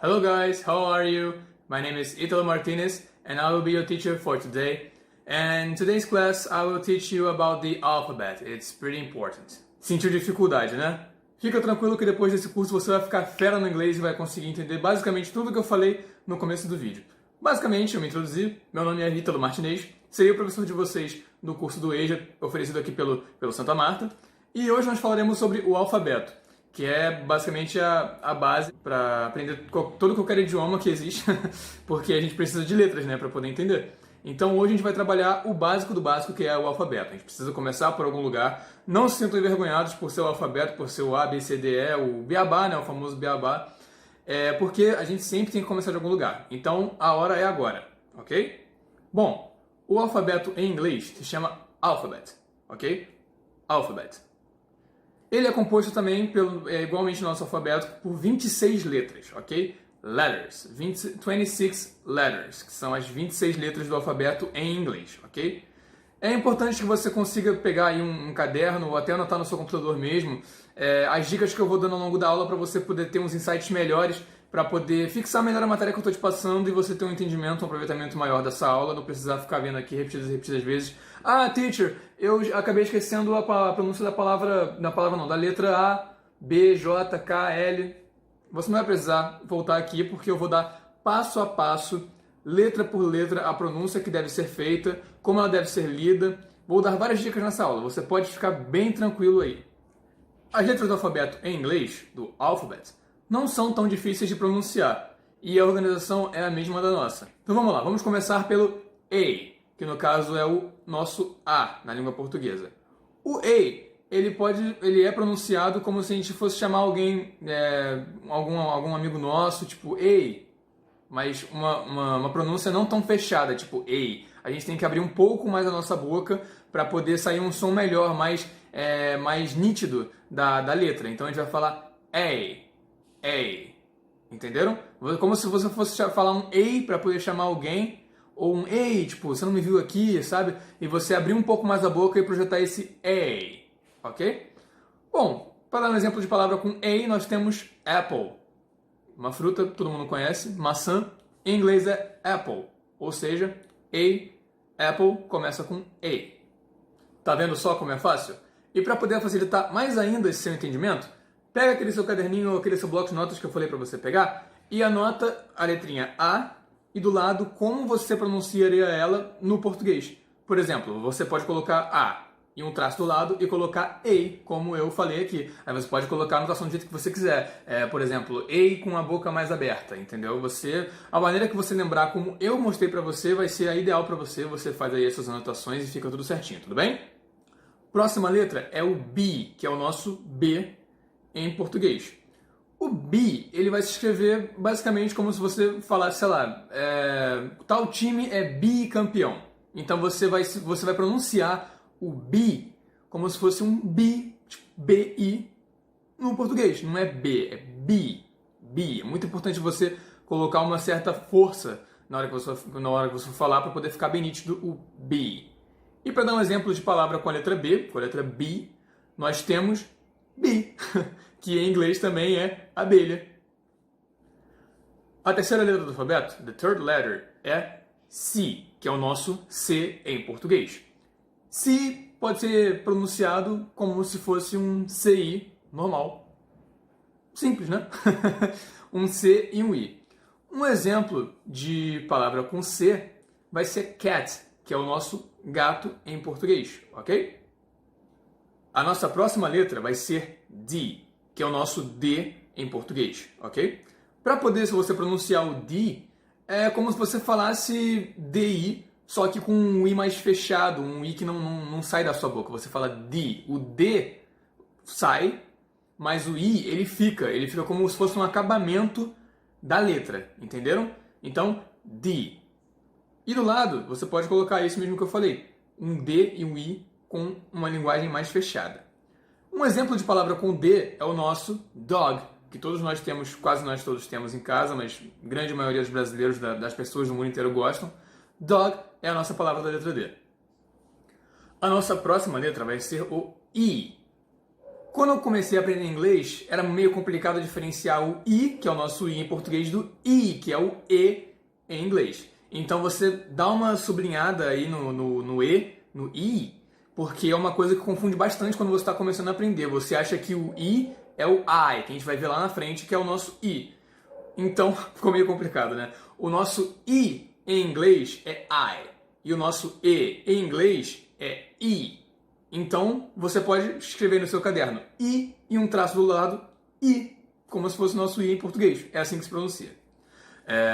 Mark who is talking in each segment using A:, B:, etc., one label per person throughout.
A: Hello guys, how are you? My name is Italo Martinez and I will be your teacher for today. And in today's class I will teach you about the alphabet. It's pretty important. Sentiu dificuldade, né? Fica tranquilo que depois desse curso você vai ficar fera no inglês e vai conseguir entender basicamente tudo que eu falei no começo do vídeo. Basicamente, eu me introduzi, meu nome é Italo Martinez, serei o professor de vocês do curso do EJA, oferecido aqui pelo Santa Marta. E hoje nós falaremos sobre o alfabeto, que é basicamente a base para aprender todo qualquer idioma que existe, porque a gente precisa de letras, né, para poder entender. Então hoje a gente vai trabalhar o básico do básico, que é o alfabeto. A gente precisa começar por algum lugar. Não se sintam envergonhados por ser o alfabeto, por ser o A, B, C, D, E, o beabá, né, o famoso beabá. Porque a gente sempre tem que começar de algum lugar. Então a hora é agora, ok? Bom, o alfabeto em inglês se chama alphabet, ok? Alphabet. Ele é composto também, igualmente no nosso alfabeto, por 26 letras, ok? Letters, 26 letters, que são as 26 letras do alfabeto em inglês, ok? É importante que você consiga pegar aí um caderno ou até anotar no seu computador mesmo as dicas que eu vou dando ao longo da aula para você poder ter uns insights melhores, para poder fixar melhor a matéria que eu estou te passando e você ter um entendimento, um aproveitamento maior dessa aula, não precisar ficar vendo aqui repetidas vezes. Ah, teacher, eu acabei esquecendo a pronúncia da letra A, B, J, K, L. Você não vai precisar voltar aqui porque eu vou dar passo a passo, letra por letra, a pronúncia que deve ser feita, como ela deve ser lida. Vou dar várias dicas nessa aula, você pode ficar bem tranquilo aí. As letras do alfabeto em inglês, do alphabet, não são tão difíceis de pronunciar e a organização é a mesma da nossa. Então vamos lá, vamos começar pelo A, que no caso é o nosso A na língua portuguesa. O A, ele é pronunciado como se a gente fosse chamar alguém, algum amigo nosso, tipo ei, mas uma pronúncia não tão fechada, tipo ei. A gente tem que abrir um pouco mais a nossa boca para poder sair um som melhor, mais nítido da letra. Então a gente vai falar ei. Ei, entenderam? Como se você fosse falar um ei para poder chamar alguém, ou um ei, tipo, você não me viu aqui, sabe? E você abrir um pouco mais a boca e projetar esse ei, ok? Bom, para dar um exemplo de palavra com ei, nós temos apple, uma fruta que todo mundo conhece, maçã, em inglês é apple, ou seja, apple começa com ei. Tá vendo só como é fácil? E para poder facilitar mais ainda esse seu entendimento, pega aquele seu caderninho ou aquele seu bloco de notas que eu falei para você pegar e anota a letrinha A e do lado como você pronunciaria ela no português. Por exemplo, você pode colocar A e um traço do lado e colocar EI, como eu falei aqui. Aí você pode colocar a anotação do jeito que você quiser. Por exemplo, EI com a boca mais aberta, entendeu? A maneira que você lembrar como eu mostrei para você vai ser a ideal para você. Você faz aí essas anotações e fica tudo certinho, tudo bem? Próxima letra é o B, que é o nosso B em português. O B, ele vai se escrever basicamente como se você falasse, sei lá, tal time é bicampeão. Então você vai pronunciar o B como se fosse um B, tipo B-I, no português. Não é B, é B. B. É muito importante você colocar uma certa força na hora que você for falar para poder ficar bem nítido o B. E para dar um exemplo de palavra com a letra B, com a letra B, nós temos bee, que em inglês também é abelha. A terceira letra do alfabeto, the third letter, é C, que é o nosso C em português. C pode ser pronunciado como se fosse um CI normal. Simples, né? Um C e um I. Um exemplo de palavra com C vai ser cat, que é o nosso gato em português, ok? A nossa próxima letra vai ser D, que é o nosso D em português, ok? Para poder, se você pronunciar o D, é como se você falasse DI, só que com um I mais fechado, um I que não sai da sua boca. Você fala D. O D sai, mas o I, ele fica como se fosse um acabamento da letra, entenderam? Então, D. E do lado, você pode colocar isso mesmo que eu falei, um D e um I com uma linguagem mais fechada. Um exemplo de palavra com D é o nosso dog, que todos nós temos, quase nós todos temos em casa, mas a grande maioria dos brasileiros, das pessoas do mundo inteiro gostam. Dog é a nossa palavra da letra D. A nossa próxima letra vai ser o I. Quando eu comecei a aprender inglês, era meio complicado diferenciar o I, que é o nosso I em português, do I, que é o E em inglês. Então você dá uma sublinhada aí no E, no I, porque é uma coisa que confunde bastante quando você está começando a aprender. Você acha que o I é o I, que a gente vai ver lá na frente, que é o nosso I. Então, ficou meio complicado, né? O nosso I em inglês é I, e o nosso E em inglês é I. Então, você pode escrever no seu caderno I e um traço do lado I, como se fosse o nosso I em português. É assim que se pronuncia.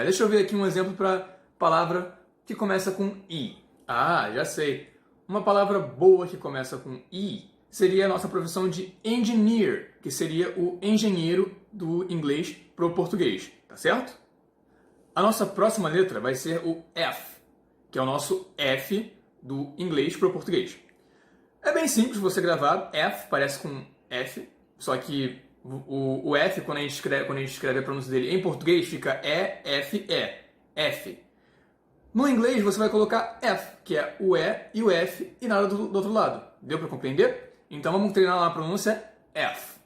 A: Deixa eu ver aqui um exemplo para palavra que começa com I. Ah, já sei. Uma palavra boa que começa com I seria a nossa profissão de engineer, que seria o engenheiro do inglês para o português, tá certo? A nossa próxima letra vai ser o F, que é o nosso F do inglês para o português. É bem simples você gravar F, parece com F, só que o F, quando a gente escreve a pronúncia dele em português, fica E-F-E, F. No inglês, você vai colocar F, que é o E e o F, e nada do outro lado. Deu para compreender? Então vamos treinar lá a pronúncia F.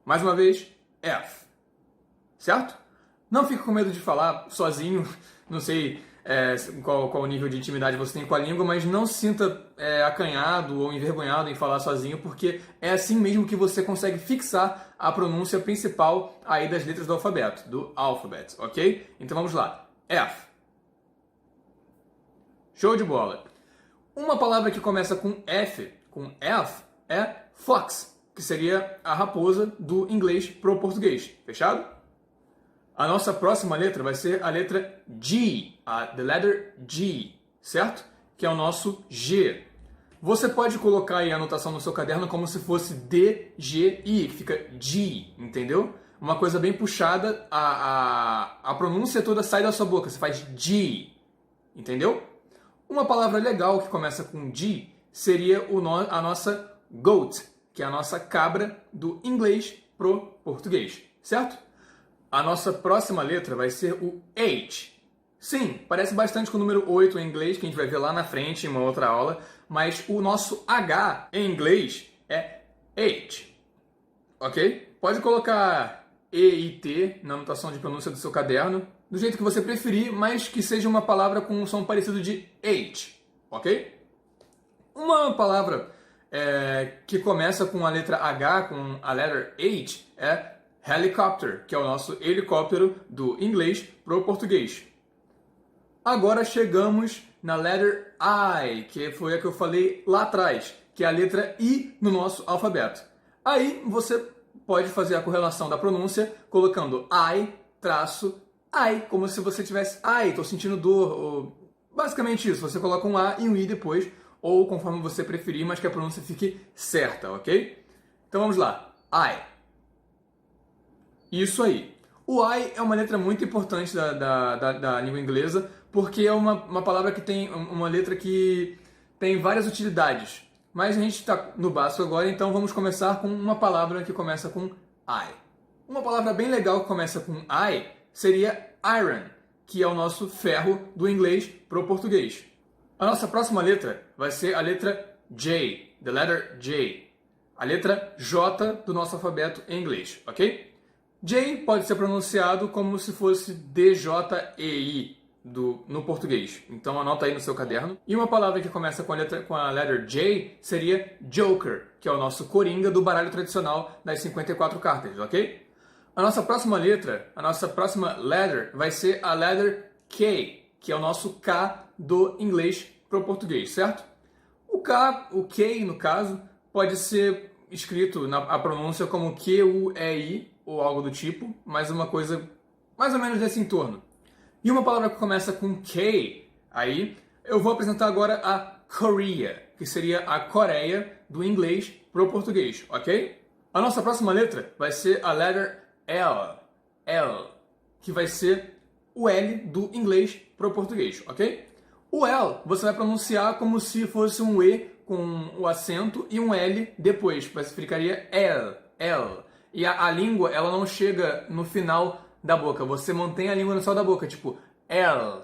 A: Mais uma vez, F. Certo? Não fique com medo de falar sozinho, não sei qual o nível de intimidade você tem com a língua, mas não se sinta acanhado ou envergonhado em falar sozinho, porque é assim mesmo que você consegue fixar a pronúncia principal aí das letras do alfabeto, do alphabet, ok? Então vamos lá. F. Show de bola! Uma palavra que começa com F é fox, que seria a raposa do inglês pro português. Fechado? A nossa próxima letra vai ser a letra G, the letter G, certo? Que é o nosso G. Você pode colocar aí a anotação no seu caderno como se fosse D-G-I, que fica G, entendeu? Uma coisa bem puxada, a pronúncia toda sai da sua boca, você faz G, entendeu? Uma palavra legal que começa com G seria a nossa goat, que é a nossa cabra do inglês pro português, certo? A nossa próxima letra vai ser o H. Sim, parece bastante com o número 8 em inglês, que a gente vai ver lá na frente em uma outra aula, mas o nosso H em inglês é H, ok? Pode colocar E e T na anotação de pronúncia do seu caderno, do jeito que você preferir, mas que seja uma palavra com um som parecido de H, ok? Uma palavra que começa com a letra H, com a letter H, é helicopter, que é o nosso helicóptero do inglês pro português. Agora chegamos na letter I, que foi a que eu falei lá atrás, que é a letra I no nosso alfabeto. Aí você pode fazer a correlação da pronúncia colocando I, como se você tivesse, estou sentindo dor, ou basicamente isso, você coloca um A e um I depois, ou conforme você preferir, mas que a pronúncia fique certa, ok? Então vamos lá, I. Isso aí. O I é uma letra muito importante da língua inglesa, porque é uma palavra que tem uma letra que tem várias utilidades. Mas a gente está no básico agora, então vamos começar com uma palavra que começa com I. Uma palavra bem legal que começa com I seria iron, que é o nosso ferro do inglês para o português. A nossa próxima letra vai ser a letra J, the letter J. A letra J do nosso alfabeto em inglês, ok? J pode ser pronunciado como se fosse D-J-E-I no português. Então anota aí no seu caderno. E uma palavra que começa com a letter J seria Joker, que é o nosso coringa do baralho tradicional das 54 cartas, ok? A nossa próxima letra, a nossa próxima letter vai ser a letter K, que é o nosso K do inglês para o português, certo? O K, o K no caso, pode ser escrito a pronúncia como Q-U-E-I ou algo do tipo, mas uma coisa mais ou menos desse entorno. E uma palavra que começa com K, aí eu vou apresentar agora a Korea, que seria a Coreia do inglês para o português, ok? A nossa próxima letra vai ser a letter L, que vai ser o L do inglês para o português, ok? O L você vai pronunciar como se fosse um E com o acento e um L depois, mas ficaria L. E a língua, ela não chega no final da boca, você mantém a língua no céu da boca, tipo L.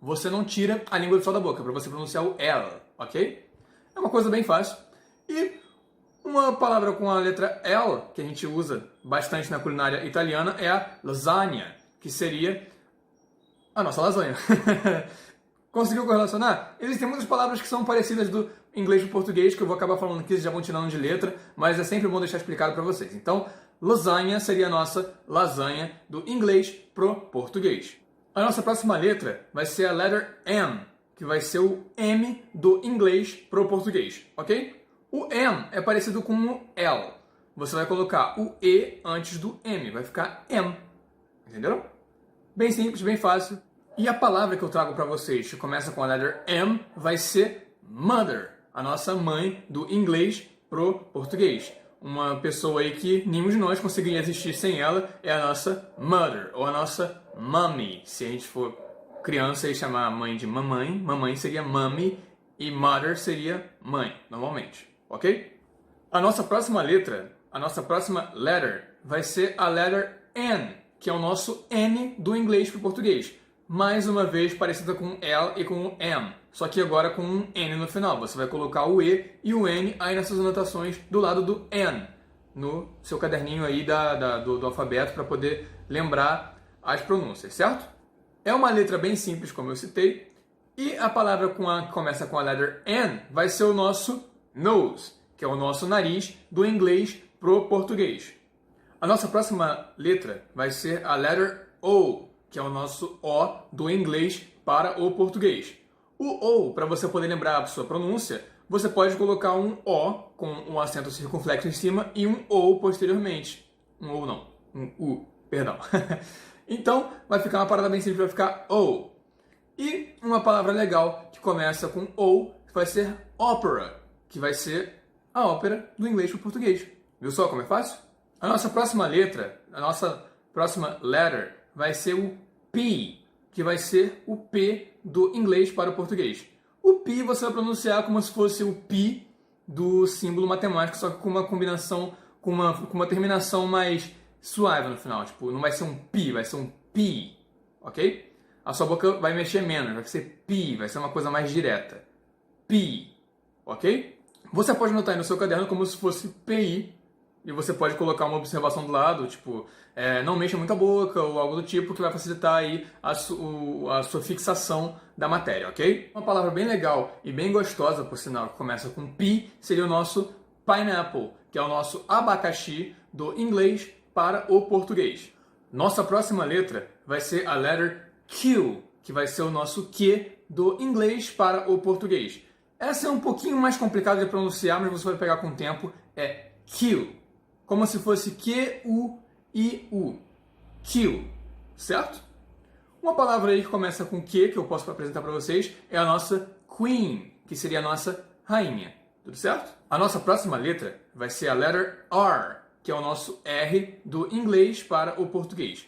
A: Você não tira a língua do céu da boca para você pronunciar o L, ok? É uma coisa bem fácil. E Uma palavra com a letra L, que a gente usa bastante na culinária italiana, é a lasagna, que seria a nossa lasanha. Conseguiu correlacionar? Existem muitas palavras que são parecidas do inglês para o português, que eu vou acabar falando aqui, vocês já vão tirando de letra, mas é sempre bom deixar explicado para vocês. Então, lasagna seria a nossa lasanha do inglês pro português. A nossa próxima letra vai ser a letter M, que vai ser o M do inglês pro português, ok? O M é parecido com o L. Você vai colocar o E antes do M, vai ficar M. Entendeu? Bem simples, bem fácil. E a palavra que eu trago para vocês, que começa com a letter M, vai ser mother, a nossa mãe do inglês pro português. Uma pessoa aí que nenhum de nós conseguiria existir sem ela é a nossa mother, ou a nossa mommy. Se a gente for criança e chamar a mãe de mamãe, mamãe seria mommy e mother seria mãe, normalmente. Ok? A nossa próxima letra, a nossa próxima letter, vai ser a letter N, que é o nosso N do inglês para o português. Mais uma vez parecida com L e com o M, só que agora com um N no final. Você vai colocar o E e o N aí nessas anotações do lado do N, no seu caderninho aí do alfabeto para poder lembrar as pronúncias, certo? É uma letra bem simples, como eu citei, e a palavra que começa com a letter N vai ser o nosso nose, que é o nosso nariz do inglês pro português. A nossa próxima letra vai ser a letter O, que é o nosso O do inglês para o português. O O, para você poder lembrar a sua pronúncia, você pode colocar um O com um acento circunflexo em cima e um O posteriormente. Um O não, um U, perdão. Então, vai ficar uma parada bem simples, vai ficar O. E uma palavra legal que começa com O vai ser opera, que vai ser a ópera do inglês para o português. Viu só como é fácil? A nossa próxima letra, a nossa próxima letter, vai ser o P, que vai ser o P do inglês para o português. O P você vai pronunciar como se fosse o Pi do símbolo matemático, só que com uma combinação, com uma terminação mais suave no final. Tipo, não vai ser um Pi, vai ser um P, ok? A sua boca vai mexer menos, vai ser P, vai ser uma coisa mais direta. P, ok? Você pode anotar aí no seu caderno como se fosse PI, e você pode colocar uma observação do lado, tipo, não mexa muito a boca ou algo do tipo, que vai facilitar aí a sua fixação da matéria, ok? Uma palavra bem legal e bem gostosa, por sinal, que começa com P, seria o nosso pineapple, que é o nosso abacaxi do inglês para o português. Nossa próxima letra vai ser a letter Q, que vai ser o nosso Q do inglês para o português. Essa é um pouquinho mais complicada de pronunciar, mas você vai pegar com o tempo, é Q. Como se fosse Q-U-I-U. Q, certo? Uma palavra aí que começa com Q, que eu posso apresentar para vocês, é a nossa Queen, que seria a nossa rainha. Tudo certo? A nossa próxima letra vai ser a letter R, que é o nosso R do inglês para o português.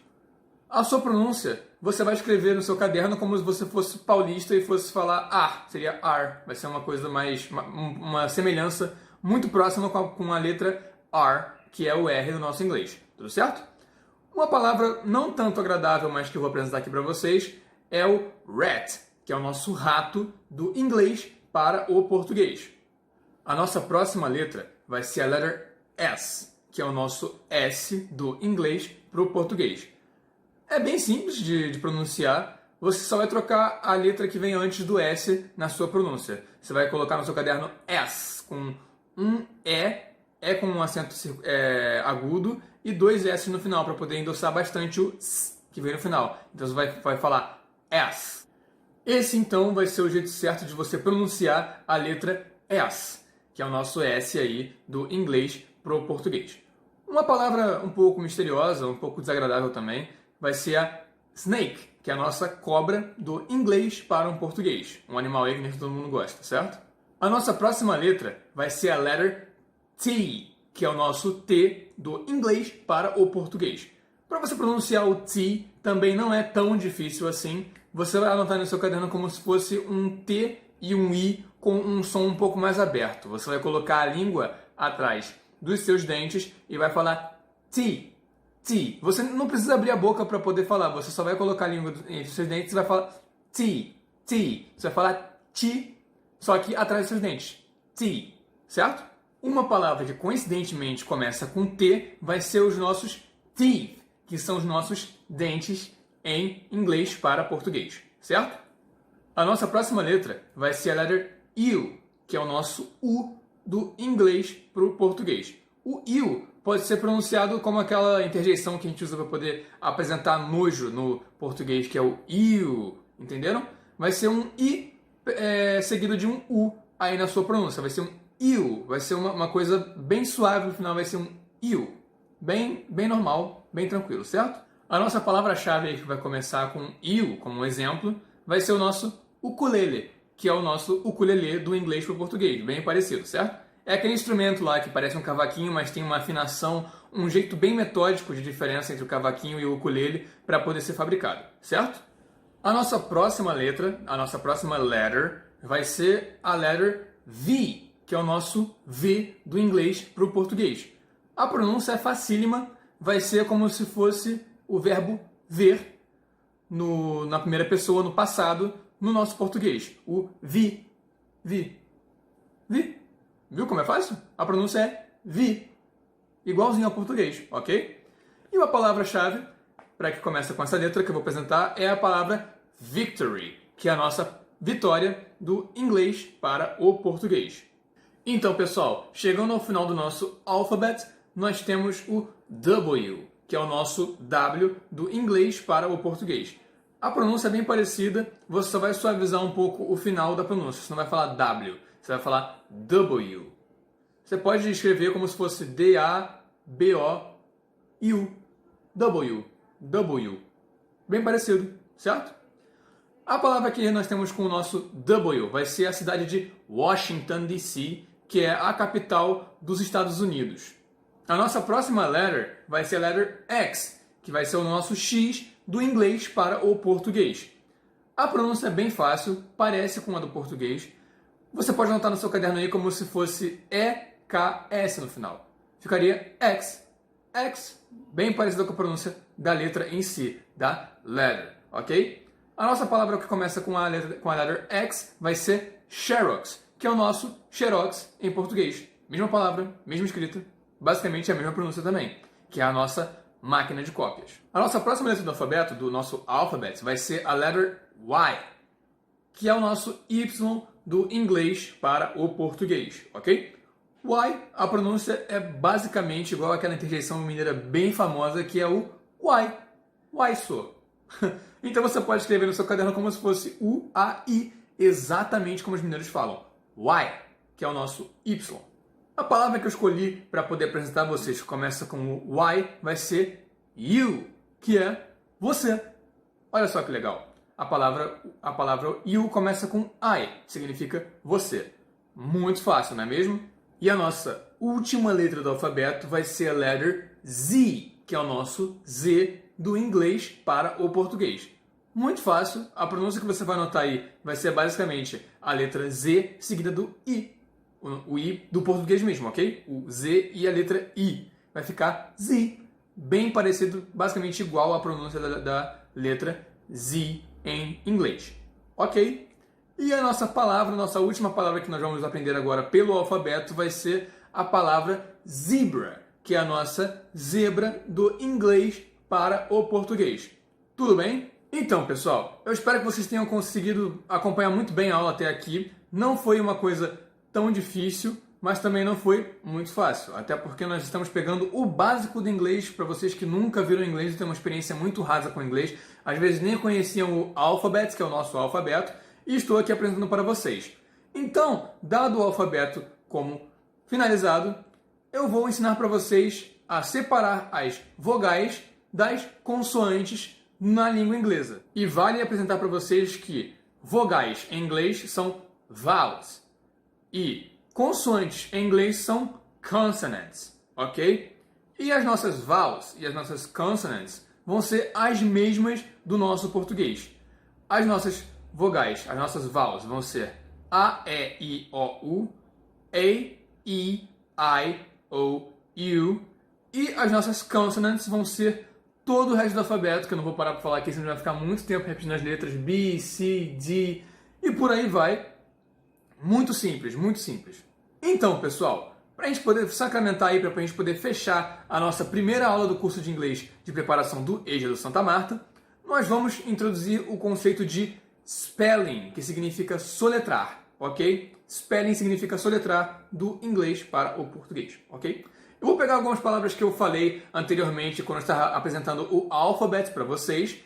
A: A sua pronúncia, você vai escrever no seu caderno como se você fosse paulista e fosse falar ar, seria R. Vai ser uma coisa mais, uma semelhança muito próxima com a letra R, que é o R do nosso inglês. Tudo certo? Uma palavra não tanto agradável, mas que eu vou apresentar aqui para vocês, é o rat, que é o nosso rato do inglês para o português. A nossa próxima letra vai ser a letter S, que é o nosso S do inglês para o português. É bem simples de pronunciar, você só vai trocar a letra que vem antes do S na sua pronúncia. Você vai colocar no seu caderno S com um E com um acento agudo e dois S no final, para poder endossar bastante o S que vem no final. Então você vai falar S. Esse então vai ser o jeito certo de você pronunciar a letra S, que é o nosso S aí do inglês pro português. Uma palavra um pouco misteriosa, um pouco desagradável também, vai ser a snake, que é a nossa cobra do inglês para um português. Um animal aí que nem todo mundo gosta, certo? A nossa próxima letra vai ser a letter T, que é o nosso T do inglês para o português. Para você pronunciar o T também não é tão difícil assim. Você vai anotar no seu caderno como se fosse um T e um I com um som um pouco mais aberto. Você vai colocar a língua atrás dos seus dentes e vai falar T. T. Você não precisa abrir a boca para poder falar. Você só vai colocar a língua entre os seus dentes e vai falar T. T. Você vai falar T, só que atrás dos seus dentes. T. Certo? Uma palavra que coincidentemente começa com T vai ser os nossos teeth, que são os nossos dentes em inglês para português, certo? A nossa próxima letra vai ser a letra U, que é o nosso U do inglês para o português. O U pode ser pronunciado como aquela interjeição que a gente usa para poder apresentar nojo no português, que é o iu, entenderam? Vai ser um I seguido de um U aí na sua pronúncia, vai ser um iu, vai ser uma coisa bem suave no final, vai ser um iu, bem normal, bem tranquilo, certo? A nossa palavra-chave aí que vai começar com iu, como um exemplo, vai ser o nosso ukulele, que é o nosso ukulele do inglês para o português, bem parecido, certo? É aquele instrumento lá que parece um cavaquinho, mas tem uma afinação, um jeito bem metódico de diferença entre o cavaquinho e o ukulele para poder ser fabricado, certo? A nossa próxima letra, a nossa próxima letter, vai ser a letter V, que é o nosso V do inglês para o português. A pronúncia é facílima, vai ser como se fosse o verbo ver na primeira pessoa, no passado, no nosso português. O vi, vi, vi. Viu como é fácil? A pronúncia é vi, igualzinho ao português, ok? E uma palavra-chave, para que começa com essa letra que eu vou apresentar, é a palavra victory, que é a nossa vitória do inglês para o português. Então, pessoal, chegando ao final do nosso alphabet, nós temos o W, que é o nosso W do inglês para o português. A pronúncia é bem parecida, você só vai suavizar um pouco o final da pronúncia, você não vai falar W, você vai falar W. Você pode escrever como se fosse D-A-B-O-U, W, W. Bem parecido, certo? A palavra que nós temos com o nosso W vai ser a cidade de Washington, D.C., que é a capital dos Estados Unidos. A nossa próxima letter vai ser a letter X, que vai ser o nosso X do inglês para o português. A pronúncia é bem fácil, parece com a do português. Você pode anotar no seu caderno aí como se fosse E-K-S no final. Ficaria X. X, bem parecido com a pronúncia da letra em si, da letter, ok? A nossa palavra que começa com a letter X vai ser Xerox, que é o nosso Xerox em português. Mesma palavra, mesma escrita, basicamente a mesma pronúncia também, que é a nossa máquina de cópias. A nossa próxima letra do alfabeto, do nosso alphabet, vai ser a letter Y, que é o nosso Y do inglês para o português, ok? Y, a pronúncia é basicamente igual àquela interjeição mineira bem famosa que é o Why. Why so? Então você pode escrever no seu caderno como se fosse U-A-I, exatamente como os mineiros falam. Why, que é o nosso Y. A palavra que eu escolhi para poder apresentar a vocês, que começa com o Y, vai ser you, que é você. Olha só que legal. A palavra you começa com I, significa você. Muito fácil, não é mesmo? E a nossa última letra do alfabeto vai ser a letter Z, que é o nosso Z do inglês para o português. Muito fácil, a pronúncia que você vai anotar aí vai ser basicamente a letra Z seguida do I. O I do português mesmo, ok? O Z e a letra I. Vai ficar Z. Bem parecido, basicamente igual à pronúncia da letra Z em inglês. Ok? E a nossa última palavra que nós vamos aprender agora pelo alfabeto vai ser a palavra zebra, que é a nossa zebra do inglês para o português. Tudo bem? Então, pessoal, eu espero que vocês tenham conseguido acompanhar muito bem a aula até aqui. Não foi uma coisa tão difícil, mas também não foi muito fácil, até porque nós estamos pegando o básico do inglês para vocês que nunca viram inglês e têm uma experiência muito rasa com o inglês, às vezes nem conheciam o alphabet, que é o nosso alfabeto, e estou aqui apresentando para vocês. Então, dado o alfabeto como finalizado, eu vou ensinar para vocês a separar as vogais das consoantes na língua inglesa. E vale apresentar para vocês que vogais em inglês são vowels e consoantes em inglês são consonants, ok? E as nossas vowels e as nossas consonants vão ser as mesmas do nosso português. As nossas vogais, as nossas vowels vão ser A, E, I, O, U, E, I, O, U, e as nossas consonants vão ser todo o resto do alfabeto, que eu não vou parar para falar aqui, senão vai ficar muito tempo repetindo as letras B, C, D, e por aí vai. Muito simples, muito simples. Então, pessoal, para a gente poder sacramentar aí, para a gente poder fechar a nossa primeira aula do curso de inglês de preparação do EJA do Santa Marta, nós vamos introduzir o conceito de spelling, que significa soletrar, ok? Spelling significa soletrar do inglês para o português, ok? Eu vou pegar algumas palavras que eu falei anteriormente quando eu estava apresentando o alfabeto para vocês.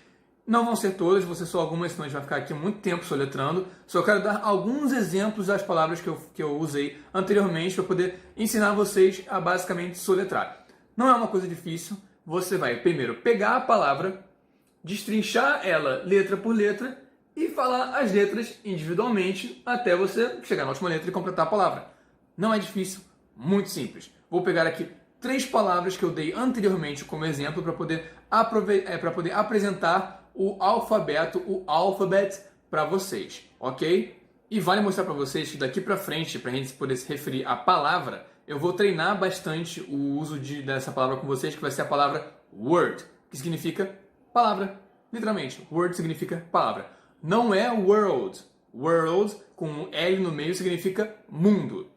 A: Não vão ser todas, vão ser só algumas, senão a gente vai ficar aqui muito tempo soletrando. Só quero dar alguns exemplos das palavras que eu usei anteriormente para poder ensinar vocês a basicamente soletrar. Não é uma coisa difícil, você vai primeiro pegar a palavra, destrinchar ela letra por letra e falar as letras individualmente até você chegar na última letra e completar a palavra. Não é difícil, muito simples. Vou pegar aqui 3 palavras que eu dei anteriormente como exemplo para poder apresentar o alfabeto, o alphabet, para vocês, ok? E vale mostrar para vocês que daqui para frente, para a gente poder se referir à palavra, eu vou treinar bastante o uso dessa palavra com vocês, que vai ser a palavra word, que significa palavra, literalmente. Word significa palavra. Não é world. World, com um L no meio, significa mundo.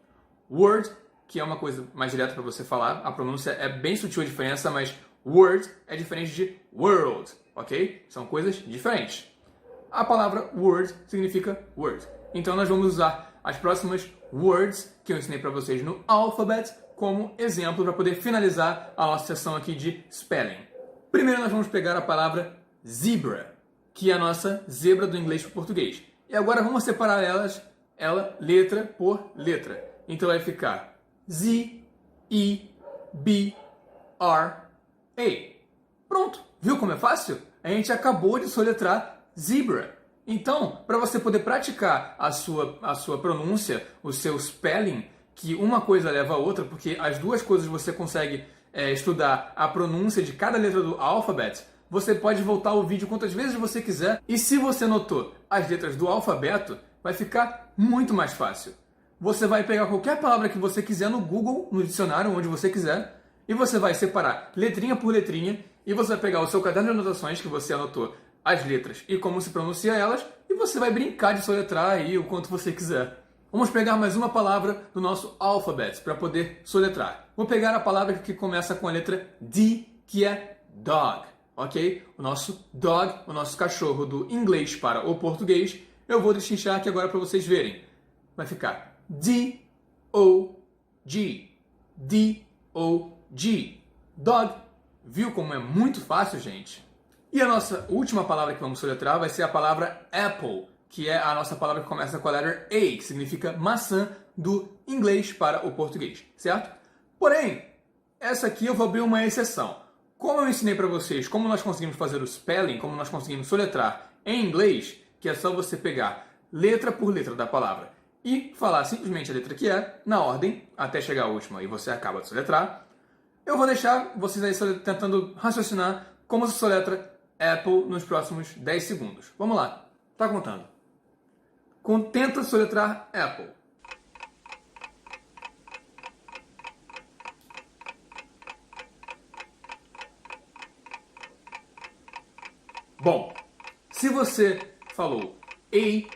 A: Word, que é uma coisa mais direta para você falar, a pronúncia é bem sutil a diferença, mas word é diferente de world, ok? São coisas diferentes. A palavra word significa word. Então nós vamos usar as próximas words que eu ensinei para vocês no alphabet como exemplo para poder finalizar a nossa sessão aqui de spelling. Primeiro nós vamos pegar a palavra zebra, que é a nossa zebra do inglês para o português. E agora vamos separar ela letra por letra. Então vai ficar Z-E-B-R-A. Pronto! Viu como é fácil? A gente acabou de soletrar zebra. Então, para você poder praticar a sua pronúncia, o seu spelling, que uma coisa leva a outra, porque as duas coisas você consegue estudar a pronúncia de cada letra do alfabeto, você pode voltar o vídeo quantas vezes você quiser. E se você notou as letras do alfabeto, vai ficar muito mais fácil. Você vai pegar qualquer palavra que você quiser no Google, no dicionário, onde você quiser, e você vai separar letrinha por letrinha, e você vai pegar o seu caderno de anotações que você anotou as letras e como se pronuncia elas, e você vai brincar de soletrar aí o quanto você quiser. Vamos pegar mais uma palavra do nosso alfabeto para poder soletrar. Vou pegar a palavra que começa com a letra D, que é dog, ok? O nosso dog, o nosso cachorro do inglês para o português, eu vou destrinchar aqui agora para vocês verem. Vai ficar D-O-G. D-O-G. Dog. Viu como é muito fácil, gente? E a nossa última palavra que vamos soletrar vai ser a palavra apple, que é a nossa palavra que começa com a letra A, que significa maçã do inglês para o português, certo? Porém, essa aqui eu vou abrir uma exceção. Como eu ensinei para vocês como nós conseguimos fazer o spelling, como nós conseguimos soletrar em inglês, que é só você pegar letra por letra da palavra e falar simplesmente a letra que é, na ordem, até chegar à última e você acaba de soletrar, eu vou deixar vocês aí tentando raciocinar como se soletra Apple nos próximos 10 segundos. Vamos lá, tá contando. Tenta soletrar Apple. Bom, se você falou A-P-P-L-E,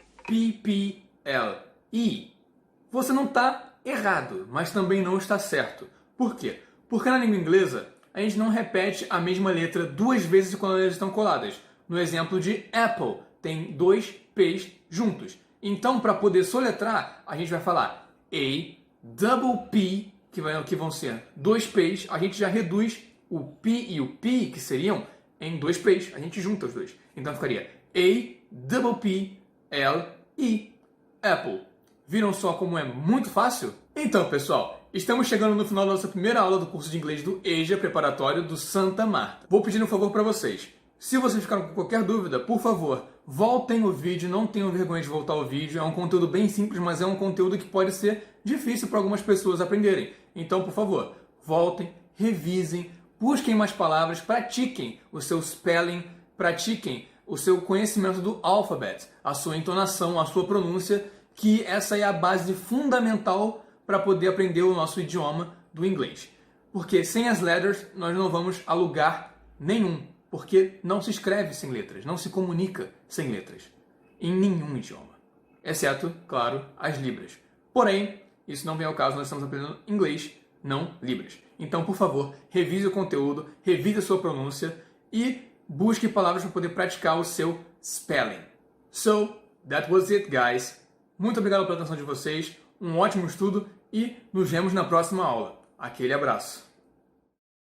A: você não está errado, mas também não está certo. Por quê? Porque na língua inglesa, a gente não repete a mesma letra 2 vezes quando elas estão coladas. No exemplo de Apple, tem 2 P's juntos. Então, para poder soletrar, a gente vai falar A-double-P, que vão ser 2 P's, a gente já reduz o P e o P, que seriam em 2 P's, a gente junta os dois. Então ficaria A-double-P-L-E, Apple. Viram só como é muito fácil? Então, pessoal, estamos chegando no final da nossa primeira aula do curso de inglês do EJA preparatório do Santa Marta. Vou pedir um favor para vocês. Se vocês ficaram com qualquer dúvida, por favor, voltem o vídeo, não tenham vergonha de voltar o vídeo. É um conteúdo bem simples, mas é um conteúdo que pode ser difícil para algumas pessoas aprenderem. Então, por favor, voltem, revisem, busquem mais palavras, pratiquem o seu spelling, pratiquem o seu conhecimento do alfabeto, a sua entonação, a sua pronúncia, que essa é a base fundamental para poder aprender o nosso idioma do inglês. Porque sem as letters nós não vamos a lugar nenhum, porque não se escreve sem letras, não se comunica sem letras, em nenhum idioma. Exceto, claro, as libras. Porém, isso não vem ao caso, nós estamos aprendendo inglês, não Libras. Então, por favor, revise o conteúdo, revise a sua pronúncia e busque palavras para poder praticar o seu spelling. So, that was it, guys. Muito obrigado pela atenção de vocês, um ótimo estudo e nos vemos na próxima aula. Aquele abraço!